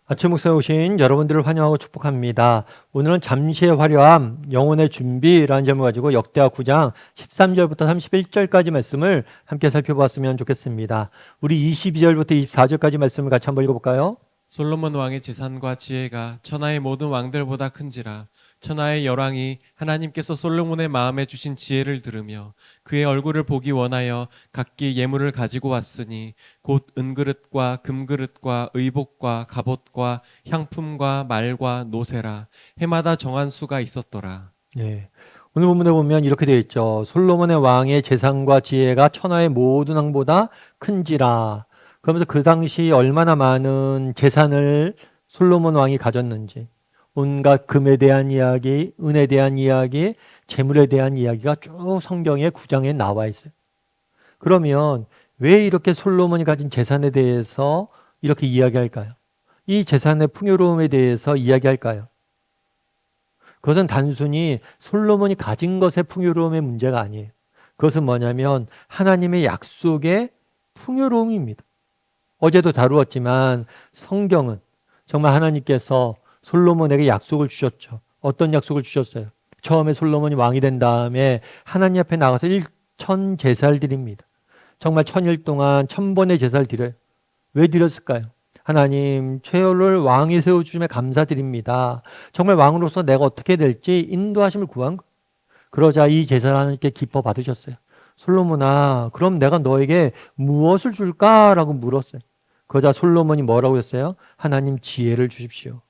아침 목소에 오신 여러분들을 환영하고 축복합니다. 오늘은 잠시의 화려함, 영혼의 준비라는 제목을 가지고 역대하 9장 13절부터 31절까지 말씀을 함께 살펴보았으면 좋겠습니다. 우리 22절부터 24절까지 말씀을 같이 한번 읽어볼까요? 솔로몬 왕의 재산과 지혜가 천하의 모든 왕들보다 큰지라. 천하의 열왕이 하나님께서 솔로몬의 마음에 주신 지혜를 들으며 그의 얼굴을 보기 원하여 각기 예물을 가지고 왔으니 곧 은그릇과 금그릇과 의복과 갑옷과 향품과 말과 노새라. 해마다 정한 수가 있었더라. 예. 오늘 본문에 보면 이렇게 되어 있죠. 솔로몬의 왕의 재산과 지혜가 천하의 모든 왕보다 큰지라. 그러면서 그 당시 얼마나 많은 재산을 솔로몬 왕이 가졌는지, 온갖 금에 대한 이야기, 은에 대한 이야기, 재물에 대한 이야기가 쭉 성경의 9장에 나와 있어요. 그러면 왜 이렇게 솔로몬이 가진 재산에 대해서 이렇게 이야기할까요? 이 재산의 풍요로움에 대해서 이야기할까요? 그것은 단순히 솔로몬이 가진 것의 풍요로움의 문제가 아니에요. 그것은 뭐냐면 하나님의 약속의 풍요로움입니다. 어제도 다루었지만 성경은 정말 하나님께서 솔로몬에게 약속을 주셨죠. 어떤 약속을 주셨어요? 처음에 솔로몬이 왕이 된 다음에 하나님 앞에 나가서 일천 제사를 드립니다. 정말 1000일 동안 1000번의 제사를 드려요. 왜 드렸을까요? 하나님, 최후를 왕이 세워주심에 감사드립니다. 정말 왕으로서 내가 어떻게 될지 인도하심을 구한 거. 그러자 이 제사를 하나님께 기뻐 받으셨어요. 솔로몬아, 그럼 내가 너에게 무엇을 줄까라고 물었어요. 그러자 솔로몬이 뭐라고 했어요? 하나님 지혜를 주십시오.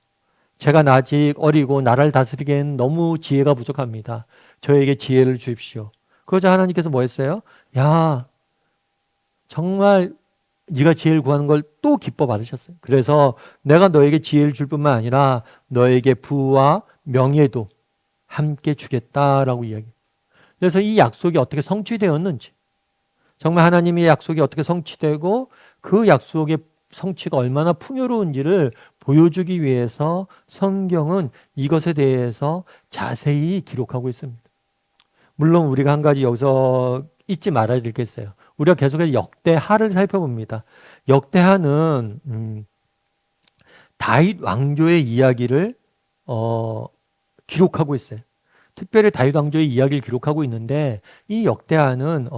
제가 아직 어리고 나라를 다스리기엔 너무 지혜가 부족합니다. 저에게 지혜를 주십시오. 그러자 하나님께서 뭐 했어요? 야, 정말 네가 지혜를 구하는 걸 또 기뻐 받으셨어요. 그래서 내가 너에게 지혜를 줄 뿐만 아니라 너에게 부와 명예도 함께 주겠다라고 이야기해요. 그래서 이 약속이 어떻게 성취되었는지, 정말 하나님의 약속이 어떻게 성취되고 그 약속의 성취가 얼마나 풍요로운지를 보여주기 위해서 성경은 이것에 대해서 자세히 기록하고 있습니다. 물론 우리가 한 가지 여기서 잊지 말아야 될 게 있어요. 우리가 계속해서 역대하를 살펴봅니다. 역대하는 다윗 왕조의 이야기를 기록하고 있어요. 특별히 다윗 왕조의 이야기를 기록하고 있는데 이 역대하는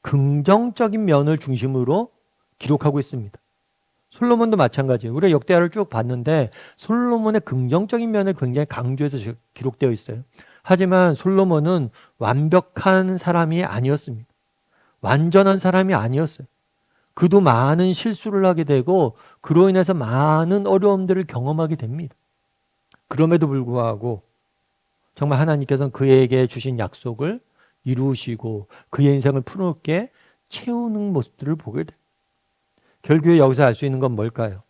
긍정적인 면을 중심으로 기록하고 있습니다. 솔로몬도 마찬가지예요. 우리가 역대하를 쭉 봤는데 솔로몬의 긍정적인 면을 굉장히 강조해서 기록되어 있어요. 하지만 솔로몬은 완벽한 사람이 아니었습니다. 완전한 사람이 아니었어요. 그도 많은 실수를 하게 되고 그로 인해서 많은 어려움들을 경험하게 됩니다. 그럼에도 불구하고 정말 하나님께서는 그에게 주신 약속을 이루시고 그의 인생을 푸르게 채우는 모습들을 보게 돼요. 결국에 여기서 알 수 있는 건 뭘까요?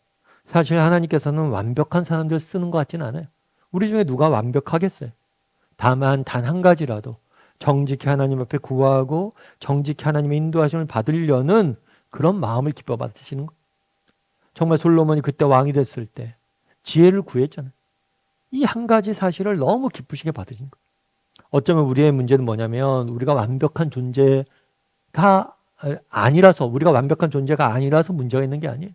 사실 하나님께서는 완벽한 사람들 쓰는 것 같지는 않아요. 우리 중에 누가 완벽하겠어요? 다만 단 한 가지라도 정직히 하나님 앞에 구하고 정직히 하나님의 인도하심을 받으려는 그런 마음을 기뻐 받으시는 것. 정말 솔로몬이 그때 왕이 됐을 때 지혜를 구했잖아요. 이 한 가지 사실을 너무 기쁘시게 받으신 거예요. 어쩌면 우리의 문제는 뭐냐면 우리가 완벽한 존재가 아니라서 우리가 완벽한 존재가 아니라서 문제가 있는 게 아니에요.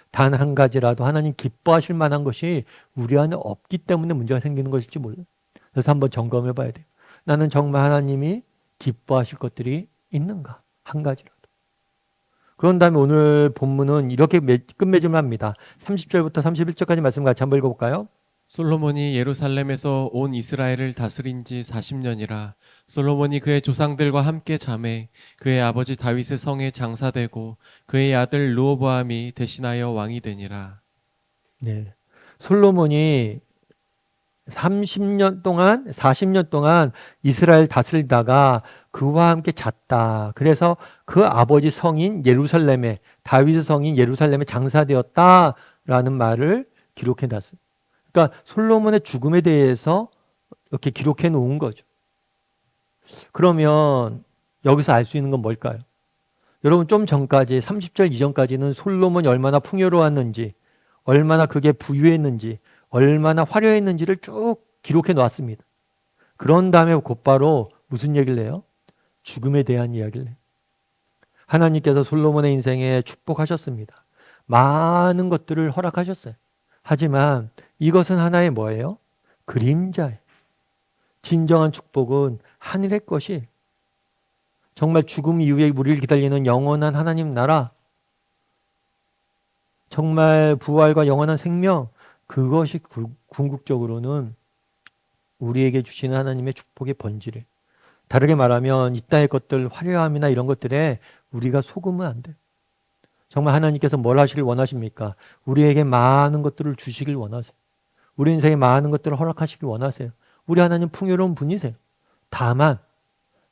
단 한 가지라도 하나님 기뻐하실 만한 것이 우리 안에 없기 때문에 문제가 생기는 것일지 몰라요. 그래서 한번 점검해 봐야 돼요. 나는 정말 하나님이 기뻐하실 것들이 있는가? 한 가지라도. 그런 다음에 오늘 본문은 이렇게 끝맺음을 합니다. 30절부터 31절까지 말씀 같이 한번 읽어볼까요? 솔로몬이 예루살렘에서 온 이스라엘을 다스린 지 40년이라. 솔로몬이 그의 조상들과 함께 잠에 그의 아버지 다윗의 성에 장사되고 그의 아들 르호보암이 대신하여 왕이 되니라. 네. 솔로몬이 30년 동안, 40년 동안 이스라엘 다스리다가 그와 함께 잤다. 그래서 그 아버지 성인 예루살렘에, 다윗의 성인 예루살렘에 장사되었다라는 말을 기록해 놨어요. 그러니까 솔로몬의 죽음에 대해서 이렇게 기록해 놓은 거죠. 그러면 여기서 알 수 있는 건 뭘까요? 여러분 좀 전까지 30절 이전까지는 솔로몬이 얼마나 풍요로웠는지, 얼마나 그게 부유했는지, 얼마나 화려했는지를 쭉 기록해 놓았습니다. 그런 다음에 곧바로 무슨 얘기를 해요? 죽음에 대한 이야기를 해요. 하나님께서 솔로몬의 인생에 축복하셨습니다. 많은 것들을 허락하셨어요. 하지만 이것은 하나의 뭐예요? 그림자예요. 진정한 축복은 하늘의 것이 정말 죽음 이후에 우리를 기다리는 영원한 하나님 나라, 정말 부활과 영원한 생명, 그것이 궁극적으로는 우리에게 주시는 하나님의 축복의 본질이에요. 다르게 말하면 이 땅의 것들, 화려함이나 이런 것들에 우리가 속으면 안 돼요. 정말 하나님께서 뭘 하시길 원하십니까? 우리에게 많은 것들을 주시길 원하세요. 우리 인생에 많은 것들을 허락하시길 원하세요. 우리 하나님 풍요로운 분이세요. 다만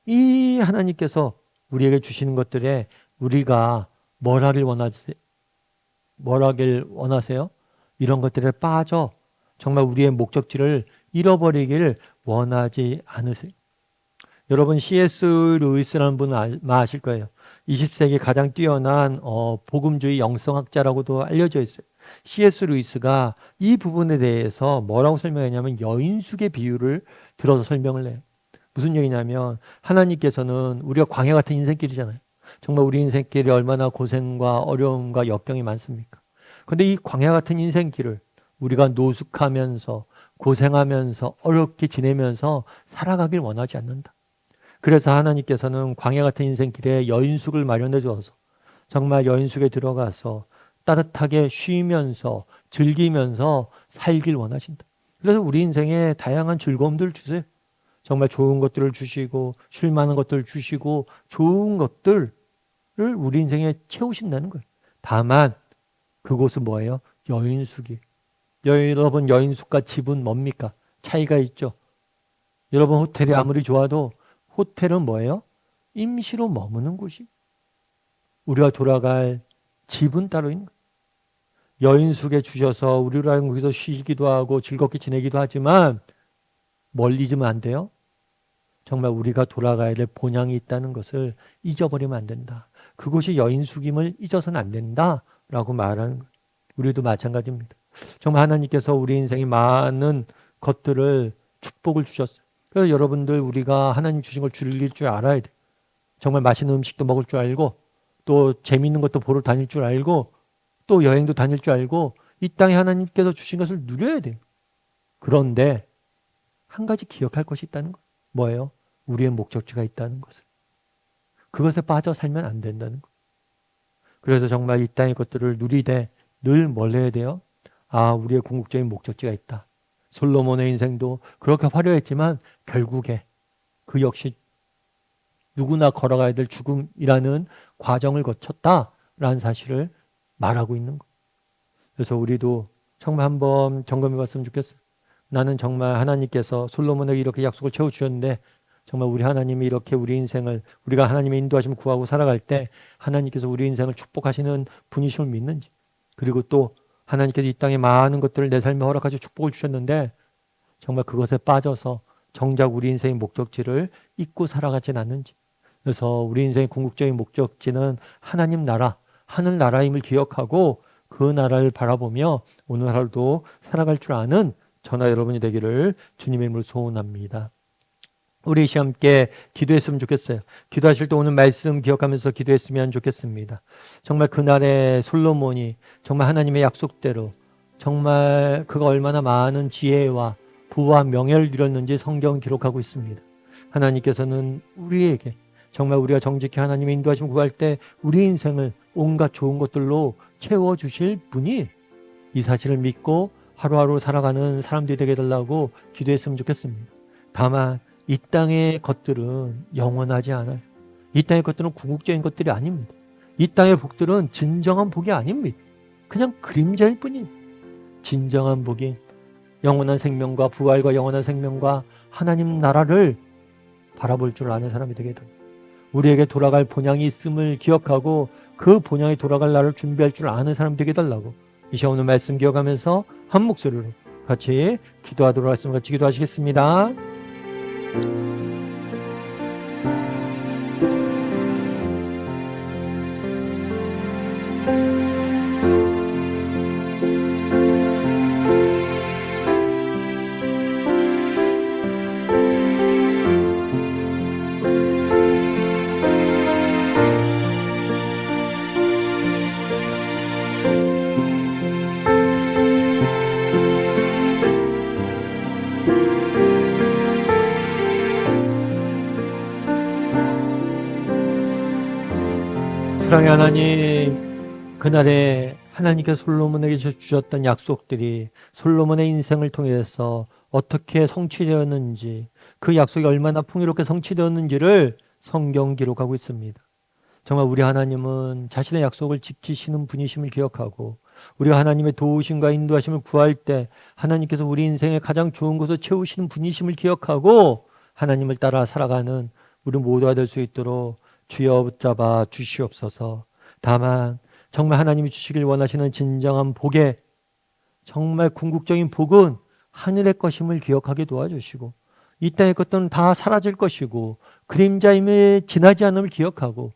이 하나님께서 우리에게 주시는 것들에 우리가 뭘 하길 원하세요? 이런 것들에 빠져 정말 우리의 목적지를 잃어버리길 원하지 않으세요. 여러분 C.S. 루이스라는 분은 아실 거예요. 20세기 가장 뛰어난 복음주의 영성학자라고도 알려져 있어요. C.S. 루이스가 이 부분에 대해서 뭐라고 설명했냐면 여인숙의 비유를 들어서 설명을 해요. 무슨 얘기냐면 하나님께서는 우리가 광야 같은 인생길이잖아요. 정말 우리 인생길이 얼마나 고생과 어려움과 역경이 많습니까? 근데 이 광야 같은 인생길을 우리가 노숙하면서 고생하면서 어렵게 지내면서 살아가길 원하지 않는다. 그래서 하나님께서는 광야 같은 인생길에 여인숙을 마련해 주어서 정말 여인숙에 들어가서 따뜻하게 쉬면서 즐기면서 살길 원하신다. 그래서 우리 인생에 다양한 즐거움들을 주세요. 정말 좋은 것들을 주시고 쉴 만한 것들을 주시고 좋은 것들을 우리 인생에 채우신다는 거예요. 다만 그곳은 뭐예요? 여인숙이. 여러분 여인숙과 집은 뭡니까? 차이가 있죠. 여러분 호텔이 아무리 좋아도 호텔은 뭐예요? 임시로 머무는 곳이. 우리가 돌아갈 집은 따로 있는 거예요. 여인숙에 주셔서 우리를 거기서 쉬기도 하고 즐겁게 지내기도 하지만 뭘 잊으면 안 돼요? 정말 우리가 돌아가야 될 본향이 있다는 것을 잊어버리면 안 된다. 그곳이 여인숙임을 잊어서는 안 된다라고 말하는 거예요. 우리도 마찬가지입니다. 정말 하나님께서 우리 인생에 많은 것들을 축복을 주셨어요. 그래서 여러분들 우리가 하나님 주신 걸 즐길 줄 알아야 돼요. 정말 맛있는 음식도 먹을 줄 알고 또 재미있는 것도 보러 다닐 줄 알고 또 여행도 다닐 줄 알고 이 땅에 하나님께서 주신 것을 누려야 돼요. 그런데 한 가지 기억할 것이 있다는 거예요. 뭐예요? 우리의 목적지가 있다는 것을. 그것에 빠져 살면 안 된다는 거예요. 그래서 정말 이 땅의 것들을 누리되 늘 뭘 해야 돼요? 아, 우리의 궁극적인 목적지가 있다. 솔로몬의 인생도 그렇게 화려했지만 결국에 그 역시 누구나 걸어가야 될 죽음이라는 과정을 거쳤다라는 사실을 말하고 있는 거예요. 그래서 우리도 정말 한번 점검해 봤으면 좋겠어요. 나는 정말 하나님께서 솔로몬에게 이렇게 약속을 채워주셨는데 정말 우리 하나님이 이렇게 우리 인생을 우리가 하나님의 인도하심을 구하고 살아갈 때 하나님께서 우리 인생을 축복하시는 분이심을 믿는지, 그리고 또 하나님께서 이 땅에 많은 것들을 내 삶에 허락하시고 축복을 주셨는데 정말 그것에 빠져서 정작 우리 인생의 목적지를 잊고 살아가진 않는지. 그래서 우리 인생의 궁극적인 목적지는 하나님 나라, 하늘 나라임을 기억하고 그 나라를 바라보며 오늘 하루도 살아갈 줄 아는 저나 여러분이 되기를 주님의 이름으로 소원합니다. 우리 시험 함께 기도했으면 좋겠어요. 기도하실 때 오늘 말씀 기억하면서 기도했으면 좋겠습니다. 정말 그날의 솔로몬이 정말 하나님의 약속대로 정말 그가 얼마나 많은 지혜와 부와 명예를 누렸는지 성경은 기록하고 있습니다. 하나님께서는 우리에게 정말 우리가 정직히 하나님의 인도하심을 구할 때 우리 인생을 온갖 좋은 것들로 채워주실 분이 이 사실을 믿고 하루하루 살아가는 사람들이 되게 해달라고 기도했으면 좋겠습니다. 다만 이 땅의 것들은 영원하지 않아요. 이 땅의 것들은 궁극적인 것들이 아닙니다. 이 땅의 복들은 진정한 복이 아닙니다. 그냥 그림자일 뿐이에요. 진정한 복인 영원한 생명과 부활과 영원한 생명과 하나님 나라를 바라볼 줄 아는 사람이 되게 됩니다. 우리에게 돌아갈 본향이 있음을 기억하고 그 본향에 돌아갈 날을 준비할 줄 아는 사람이 되게 해달라고 이 시간 오늘 말씀 기억하면서 한 목소리로 같이 기도하도록 하겠습니다. 같이 기도하시겠습니다. 사랑의 하나님, 그날에 하나님께서 솔로몬에게 주셨던 약속들이 솔로몬의 인생을 통해서 어떻게 성취되었는지, 그 약속이 얼마나 풍요롭게 성취되었는지를 성경 기록하고 있습니다. 정말 우리 하나님은 자신의 약속을 지키시는 분이심을 기억하고, 우리가 하나님의 도우심과 인도하심을 구할 때 하나님께서 우리 인생의 가장 좋은 것을 채우시는 분이심을 기억하고 하나님을 따라 살아가는 우리 모두가 될 수 있도록 주여 붙잡아 주시옵소서. 다만 정말 하나님이 주시길 원하시는 진정한 복에, 정말 궁극적인 복은 하늘의 것임을 기억하게 도와주시고, 이 땅의 것들은 다 사라질 것이고 그림자임에 지나지 않음을 기억하고,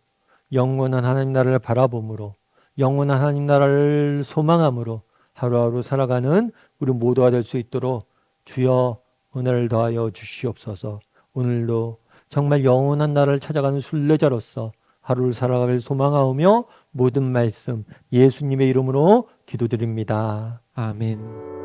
영원한 하나님 나라를 바라봄으로, 영원한 하나님 나라를 소망함으로 하루하루 살아가는 우리 모두가 될 수 있도록 주여 은혜를 더하여 주시옵소서. 오늘도 정말 영원한 나라를 찾아가는 순례자로서 하루를 살아가길 소망하오며 모든 말씀 예수님의 이름으로 기도드립니다. 아멘.